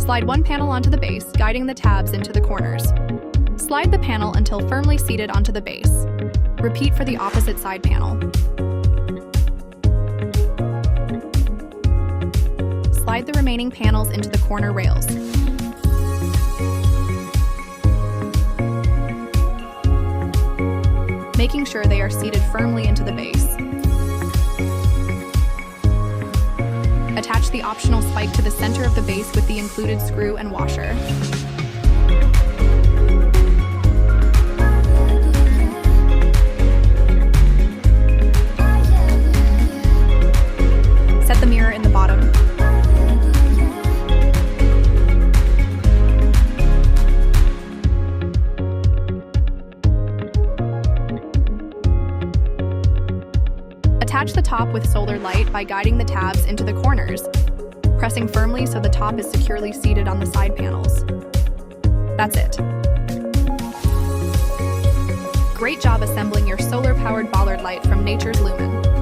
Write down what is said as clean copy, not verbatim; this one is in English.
Slide one panel onto the base, guiding the tabs into the corners. Slide the panel until firmly seated onto the base. Repeat for the opposite side panel. Slide the remaining panels into the corner rails. Making sure they are seated firmly into the base. Attach the optional spike to the center of the base with the included screw and washer. Set the mirror in the bottom. Attach the top with solar light by guiding the tabs into the corners, pressing firmly so the top is securely seated on the side panels. That's it. Great job assembling your solar-powered bollard light from nature's Lumen.